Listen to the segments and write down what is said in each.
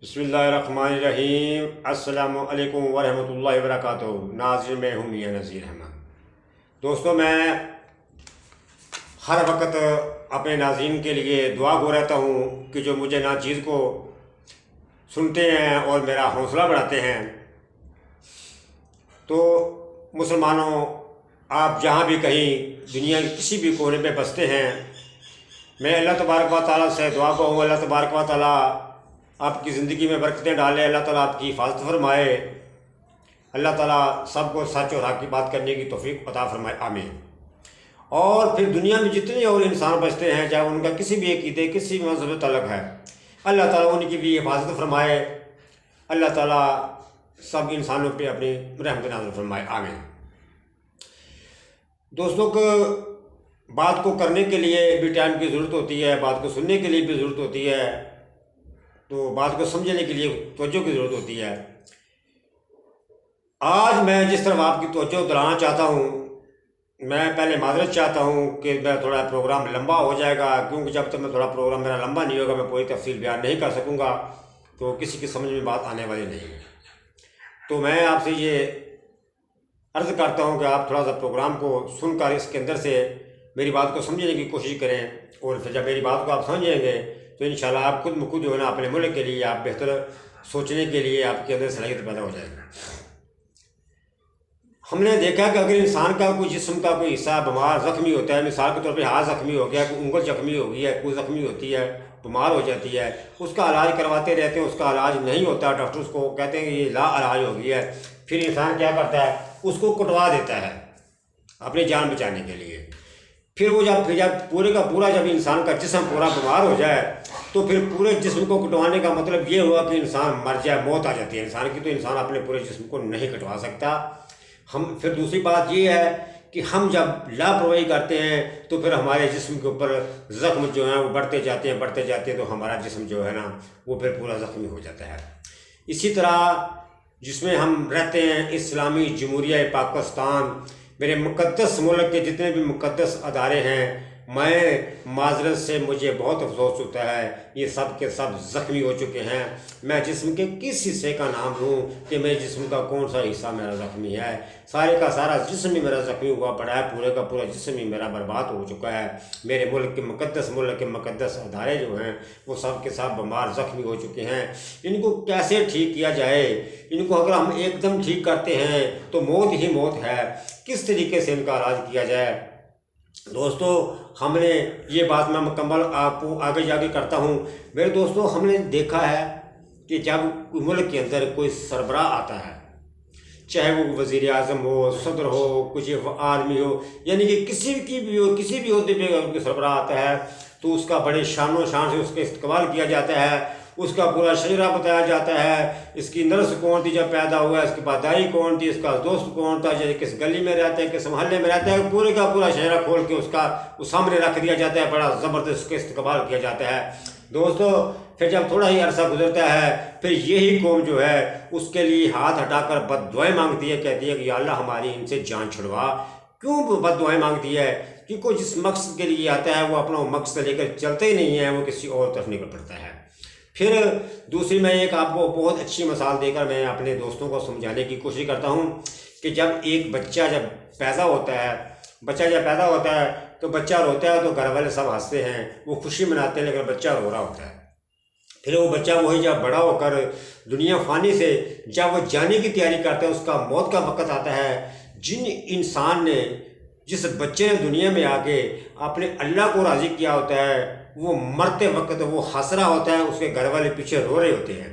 بسم اللہ الرحمن الرحیم۔ السلام علیکم ورحمۃ اللہ وبرکاتہ۔ ناظرین، میں ہوں میاں نذیر احمد۔ دوستوں، میں ہر وقت اپنے ناظرین کے لیے دعا گو رہتا ہوں کہ جو مجھے ناچیز کو سنتے ہیں اور میرا حوصلہ بڑھاتے ہیں۔ تو مسلمانوں، آپ جہاں بھی کہیں دنیا کے کسی بھی کونے پہ بستے ہیں، میں اللہ تبارک و تعالیٰ سے دعا کو ہوں اللہ تبارک و تعالیٰ آپ کی زندگی میں برکتیں ڈالے، اللہ تعالیٰ آپ کی حفاظت فرمائے، اللہ تعالیٰ سب کو سچ اور حق کی بات کرنے کی توفیق عطا فرمائے، آمین۔ اور پھر دنیا میں جتنے اور انسان بچتے ہیں، چاہے ان کا کسی بھی عقیدے کسی بھی مذہب تعلق ہے، اللہ تعالیٰ ان کی بھی حفاظت فرمائے، اللہ تعالیٰ سب انسانوں پہ اپنی رحمت نازل فرمائے، آمین۔ دوستوں کو بات کو کرنے کے لیے بھی ٹائم کی ضرورت ہوتی ہے، بات کو سننے کے لیے بھی ضرورت ہوتی ہے، تو بات کو سمجھنے کے لیے توجہ کی ضرورت ہوتی ہے۔ آج میں جس طرح آپ کی توجہ دلانا چاہتا ہوں، میں پہلے معذرت چاہتا ہوں کہ میں تھوڑا پروگرام لمبا ہو جائے گا، کیونکہ جب تک میں تھوڑا پروگرام میرا لمبا نہیں ہوگا میں پوری تفصیل بیان نہیں کر سکوں گا، تو کسی کی سمجھ میں بات آنے والی نہیں ہے۔ تو میں آپ سے یہ عرض کرتا ہوں کہ آپ تھوڑا سا پروگرام کو سن کر اس کے اندر سے میری بات کو سمجھنے کی کوشش کریں، اور پھر جب میری بات کو آپ سمجھیں گے تو انشاءاللہ آپ خود بخود جو ہے نا اپنے ملک کے لیے آپ بہتر سوچنے کے لیے آپ کے اندر صلاحیت پیدا ہو جائے گی۔ ہم نے دیکھا کہ اگر انسان کا کوئی جسم کا کوئی حصہ بیمار زخمی ہوتا ہے، مثال کے طور پہ ہاتھ زخمی ہو گیا، کوئی انگل زخمی ہو گئی ہے، کوئی زخمی ہوتی ہے، بیمار ہو جاتی ہے، اس کا علاج کرواتے رہتے ہیں، اس کا علاج نہیں ہوتا، ڈاکٹر اس کو کہتے ہیں کہ یہ لا علاج ہو گئی ہے، پھر انسان کیا کرتا ہے، اس کو کٹوا دیتا ہے اپنی جان بچانے کے لیے۔ پھر وہ جب پورے کا پورا جب انسان کا جسم پورا بیمار ہو جائے تو پھر پورے جسم کو کٹوانے کا مطلب یہ ہوا کہ انسان مر جائے، موت آ جاتی ہے انسان کی، تو انسان اپنے پورے جسم کو نہیں کٹوا سکتا۔ پھر دوسری بات یہ ہے کہ ہم جب لاپرواہی کرتے ہیں تو پھر ہمارے جسم کے اوپر زخم جو ہیں وہ بڑھتے جاتے ہیں تو ہمارا جسم جو ہے نا وہ پھر پورا زخمی ہو جاتا ہے۔ اسی طرح جس میں ہم رہتے ہیں، اسلامی جمہوریہ پاکستان، میرے مقدس ملک کے جتنے بھی مقدس ادارے ہیں، میں معذرت سے مجھے بہت افسوس ہوتا ہے، یہ سب کے سب زخمی ہو چکے ہیں۔ میں جسم کے کس حصے کا نام لوں کہ میرے جسم کا کون سا حصہ میرا زخمی ہے؟ سارے کا سارا جسم ہی میرا زخمی ہوا پڑا ہے، پورے کا پورا جسم ہی میرا برباد ہو چکا ہے۔ میرے ملک کے مقدس ادارے جو ہیں وہ سب کے سب بیمار زخمی ہو چکے ہیں۔ ان کو کیسے ٹھیک کیا جائے؟ ان کو اگر ہم ایک دم ٹھیک کرتے ہیں تو موت ہی موت ہے، کس طریقے سے ان کا علاج کیا جائے؟ دوستو، ہم نے یہ بات میں مکمل آپ کو آگے جا کے کرتا ہوں۔ میرے دوستو، ہم نے دیکھا ہے کہ جب ملک کے اندر کوئی سربراہ آتا ہے، چاہے وہ وزیر اعظم ہو، صدر ہو، کچھ آدمی ہو، یعنی کہ کسی کی بھی ہو، کسی بھی عہدے پہ اگر کوئی سربراہ آتا ہے تو اس کا بڑے شان و شان سے اس کا استقبال کیا جاتا ہے، اس کا پورا شجرہ بتایا جاتا ہے، اس کی نرس کون تھی جب پیدا ہوا، اس کی پادائی کون تھی، اس کا دوست کون تھا، جیسے کس گلی میں رہتے ہیں، کس محلے میں رہتا ہے، پورے کا پورا شجرہ کھول کے اس کا سامنے رکھ دیا جاتا ہے، بڑا زبردست اس کا استقبال کیا جاتا ہے۔ دوستو، پھر جب تھوڑا ہی عرصہ گزرتا ہے پھر یہی قوم جو ہے اس کے لیے ہاتھ ہٹا کر بد دعائیں مانگتی ہے، کہتی ہے کہ یا اللہ ہماری ان سے جان چھڑوا۔ کیوں بد دعائیں مانگتی ہے؟ کیونکہ جس مقصد کے لیے آتا ہے وہ اپنا مقصد لے کر چلتے ہی نہیں ہے، وہ کسی اور طرف نکل پڑتا ہے۔ پھر دوسری میں ایک آپ کو بہت اچھی مثال دے کر میں اپنے دوستوں کو سمجھانے کی کوشش کرتا ہوں کہ جب ایک بچہ جب پیدا ہوتا ہے تو بچہ روتا ہے تو گھر والے سب ہنستے ہیں، وہ خوشی مناتے ہیں، لیکن بچہ رو رہا ہوتا ہے۔ پھر وہ بچہ وہی جب بڑا ہو کر دنیا فانی سے جب وہ جانے کی تیاری کرتا ہے، اس کا موت کا وقت آتا ہے، جس بچے نے دنیا میں آ کے اپنے اللہ کو راضی کیا ہوتا ہے، وہ مرتے وقت وہ ہنس رہا ہوتا ہے، اس کے گھر والے پیچھے رو رہے ہوتے ہیں،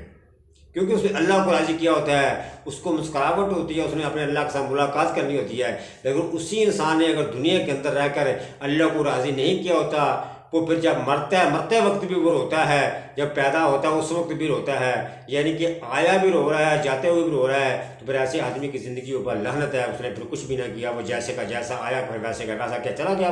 کیونکہ اس نے اللہ کو راضی کیا ہوتا ہے، اس کو مسکراہٹ ہوتی ہے، اس نے اپنے اللہ کے ساتھ ملاقات کرنی ہوتی ہے۔ لیکن اسی انسان نے اگر دنیا کے اندر رہ کر اللہ کو راضی نہیں کیا ہوتا، وہ پھر جب مرتے وقت بھی وہ روتا ہے، جب پیدا ہوتا ہے اس وقت بھی روتا ہے، یعنی کہ آیا بھی رو رہا ہے، جاتے ہوئے بھی رو رہا ہے۔ تو پھر ایسے آدمی کی زندگی اوپر لعنت ہے، اس نے پھر کچھ بھی نہ کیا، وہ جیسے کا جیسا آیا پھر ویسے کا ویسا کیا چلا گیا،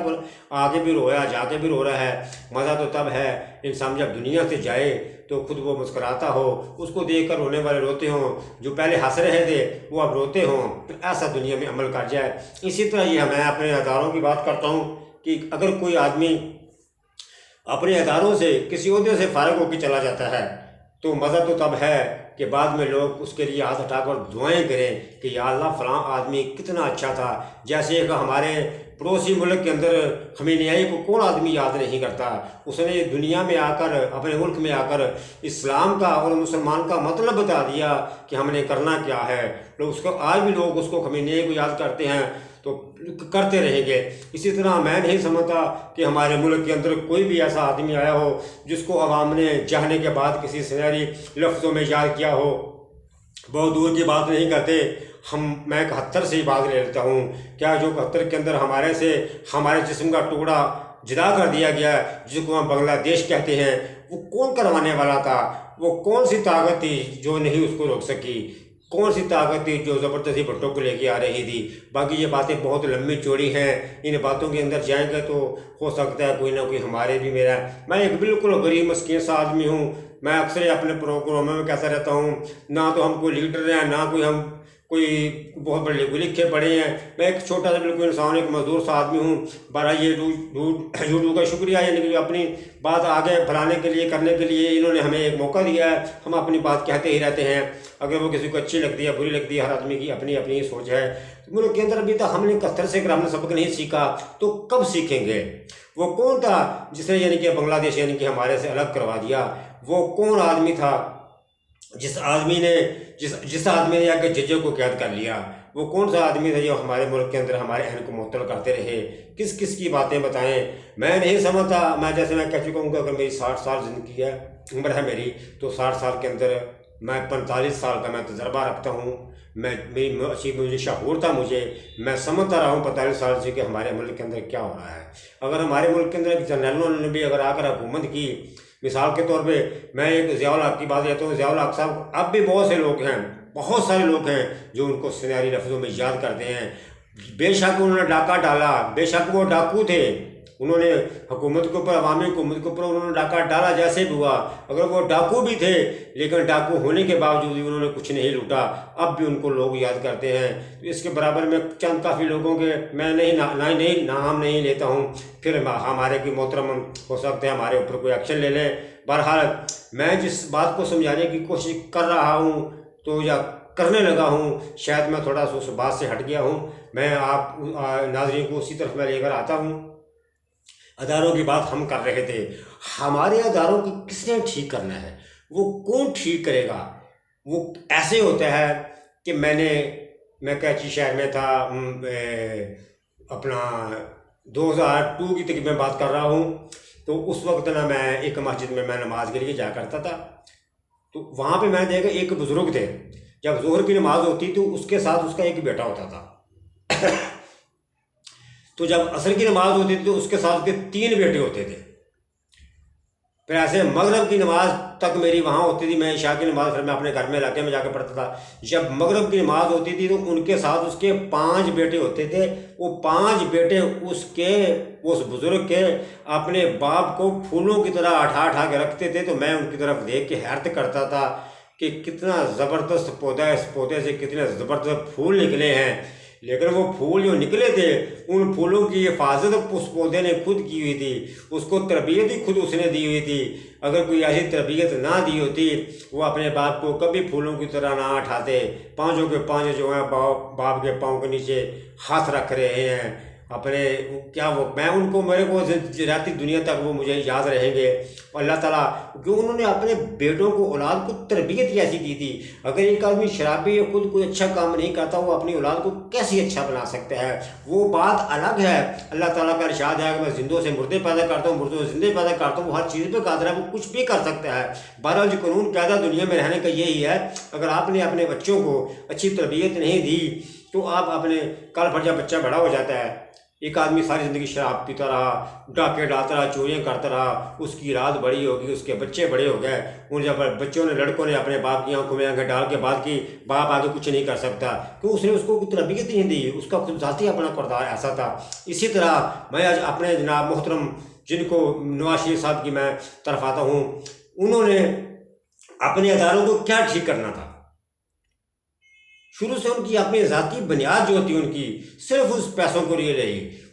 آگے بھی رویا جاتے بھی رو رہا ہے۔ مزہ تو تب ہے انسان جب دنیا سے جائے تو خود وہ مسکراتا ہو، اس کو دیکھ کر رونے والے روتے ہوں، جو پہلے ہنس رہے تھے وہ اب روتے ہوں، تو ایسا دنیا میں عمل کر جائے۔ اسی طرح یہ میں اپنے اداروں کی بات کرتا ہوں کہ اگر کوئی آدمی اپنے اداروں سے کسی عہدے سے فارغ ہو کے چلا جاتا ہے تو مزہ تو تب ہے کہ بعد میں لوگ اس کے لیے ہاتھ اٹھا کر دعائیں کریں کہ یا اللہ فلاں آدمی کتنا اچھا تھا. جیسے ایک ہمارے پڑوسی ملک کے اندر خمینیائی کو کون آدمی یاد نہیں کرتا. اس نے دنیا میں آ کر اپنے ملک میں آ کر اسلام کا اور مسلمان کا مطلب بتا دیا کہ ہم نے کرنا کیا ہے. اس کو آج بھی لوگ اس کو خمینیائی کو یاد کرتے ہیں تو کرتے رہیں گے. اسی طرح میں نہیں سمجھتا کہ ہمارے ملک کے اندر کوئی بھی ایسا آدمی آیا ہو جس کو عوام نے جانے کے بعد کسی سنہری لفظوں میں یاد کیا ہو. بہت دور کی بات نہیں کرتے، میں 71 سے ہی بات لے لیتا ہوں. کیا جو 71 کے اندر ہمارے جسم کا ٹکڑا جدا کر دیا گیا جس کو ہم بنگلہ دیش کہتے ہیں، وہ کون کروانے والا تھا؟ وہ کون سی طاقت تھی جو نہیں اس کو روک سکی؟ کون سی طاقت تھی جو زبردستی بھٹو کو لے کے آ رہی تھی؟ باقی یہ باتیں بہت لمبی چوڑی ہیں، ان باتوں کے اندر جائیں گے تو ہو سکتا ہے کوئی نہ کوئی ہمارے بھی میں ایک بالکل غریب مسکین سا آدمی ہوں. میں اکثر اپنے پروگراموں میں کہتا رہتا ہوں، نہ تو ہم کوئی لیڈر ہیں، نہ کوئی بہت بڑے لکھے پڑھے ہیں. میں ایک چھوٹا سا بالکل انسان، ایک مزدور سا آدمی ہوں. بارہ یہ یوٹیوب کا شکریہ، یعنی کہ اپنی بات آگے بڑھانے کے لیے کرنے کے لیے انہوں نے ہمیں ایک موقع دیا ہے. ہم اپنی بات کہتے ہی رہتے ہیں، اگر وہ کسی کو اچھی لگتی ہے بری لگتی ہے، ہر آدمی کی اپنی اپنی سوچ ہے. ملک کے اندر ابھی تک ہم نے 71 سے اگر ہم نے سبق نہیں سیکھا تو کب سیکھیں گے؟ وہ کون تھا جس نے یعنی کہ بنگلہ دیش یعنی کہ ہمارے سے الگ کروا دیا؟ وہ کون آدمی تھا جس آدمی نے آ کے ججوں کو قید کر لیا؟ وہ کون سا آدمی تھا جو ہمارے ملک کے اندر ہمارے اہل کو معطل کرتے رہے؟ کس کی باتیں بتائیں؟ میں نہیں سمجھتا. جیسے میں کہہ چکا ہوں کہ اگر میری 60 سال زندگی ہے، عمر ہے میری، تو 60 سال کے اندر میں 45 سال کا میں تجربہ رکھتا ہوں. مجھے شعور تھا، میں سمجھتا رہا ہوں 45 سال سے کہ ہمارے ملک کے اندر کیا ہو رہا ہے. اگر ہمارے ملک کے اندر جنرلوں نے بھی اگر آ کر حکومت کی، مثال کے طور پہ میں ایک ضیاء الحق کی بات لیتا ہوں. ضیاء الحق صاحب، اب بھی بہت سارے لوگ ہیں جو ان کو سنہری لفظوں میں یاد کرتے ہیں. بے شک انہوں نے ڈاکہ ڈالا، بے شک وہ ڈاکو تھے، انہوں نے حکومت کے اوپر، عوامی حکومت کے اوپر انہوں نے ڈاکہ ڈالا جیسے بھی ہوا. اگر وہ ڈاکو بھی تھے لیکن ڈاکو ہونے کے باوجود بھی انہوں نے کچھ نہیں لوٹا، اب بھی ان کو لوگ یاد کرتے ہیں. اس کے برابر میں چند کافی لوگوں کے میں نہیں نام نہیں لیتا ہوں، پھر ہمارے کوئی محترم ہو سکتے ہیں ہمارے اوپر کوئی ایکشن لے لیں. بہرحال میں جس بات کو سمجھانے کی کوشش کر رہا ہوں تو یا کرنے لگا ہوں، شاید میں تھوڑا سا اس بات سے ہٹ گیا ہوں. میں آپ ناظرین کو اسی طرف میں لے کر آتا ہوں. اداروں کی بات ہم کر رہے تھے. ہمارے اداروں کی کس نے ٹھیک کرنا ہے؟ وہ کون ٹھیک کرے گا؟ وہ ایسے ہوتا ہے کہ میں کراچی شہر میں تھا، اپنا 2002 کی تقریباً بات کر رہا ہوں. تو اس وقت میں ایک مسجد میں نماز کے لیے جایا کرتا تھا. تو وہاں پہ میں نے دیکھا ایک بزرگ تھے، جب ظہر کی نماز ہوتی تو اس کے ساتھ اس کا ایک بیٹا ہوتا تھا. تو جب عصر کی نماز ہوتی تھی تو اس کے ساتھ کے 3 بیٹے ہوتے تھے. پھر ایسے مغرب کی نماز تک میری وہاں ہوتی تھی. میں عشاء کی نماز پھر میں اپنے گھر میں علاقے میں جا کے پڑھتا تھا. جب مغرب کی نماز ہوتی تھی تو ان کے ساتھ اس کے 5 بیٹے ہوتے تھے. وہ 5 بیٹے اس بزرگ کے اپنے باپ کو پھولوں کی طرح اٹھا کے رکھتے تھے. تو میں ان کی طرف دیکھ کے حیرت کرتا تھا کہ کتنا زبردست پودا ہے، اس پودے سے کتنے زبردست پھول نکلے ہیں. لیکن وہ پھول جو نکلے تھے، ان پھولوں کی حفاظت اس پودے نے خود کی ہوئی تھی، اس کو تربیت ہی خود اس نے دی ہوئی تھی. اگر کوئی ایسی تربیت نہ دی ہوتی، وہ اپنے باپ کو کبھی پھولوں کی طرح نہ اٹھاتے. 5 کے 5 جو ہیں باپ کے پاؤں کے نیچے ہاتھ رکھ رہے ہیں اپنے. میں ان کو، میرے کو رہتی دنیا تک وہ مجھے یاد رہیں گے. اللہ تعالیٰ کیوں انہوں نے اپنے بیٹوں کو، اولاد کو تربیت ایسی دی تھی. اگر ایک آدمی شرابی یا خود کوئی اچھا کام نہیں کرتا، وہ اپنی اولاد کو کیسے اچھا بنا سکتا ہے؟ وہ بات الگ ہے. اللہ تعالیٰ کا ارشاد ہے کہ میں زندوں سے مردے پیدا کرتا ہوں، مردوں سے زندے پیدا کرتا ہوں. وہ ہر چیز پہ قادر ہے، وہ کچھ بھی کر سکتا ہے. بہرحال جو قانون قاعدہ دنیا میں رہنے کا یہی ہے. اگر آپ نے اپنے بچوں کو اچھی تربیت نہیں دی تو آپ اپنے کل پھر جب بچہ بڑا ہو جاتا ہے، ایک آدمی ساری زندگی شراب پیتا رہا، ڈاکے ڈالتا رہا، چوریاں کرتا رہا، اس کی رات بڑی ہوگی، اس کے بچے بڑے ہو گئے. ان جب لڑکوں نے اپنے باپ کی آنکھوں میں آنکھیں ڈال کے بات کی، باپ آگے کچھ نہیں کر سکتا کیوں اس نے اس کو کوئی تربیت نہیں دی. اس کا خود ذاتی اپنا کردار ایسا تھا. اسی طرح میں آج اپنے جناب محترم جن کو نواز شریف صاحب کی میں طرف آتا ہوں، انہوں نے اپنے اداروں کو کیا ٹھیک کرنا تھا؟ شروع سے ان کی اپنی ذاتی بنیاد جو ہوتی ہے ان کی صرف اس پیسوں کو لیے رہی.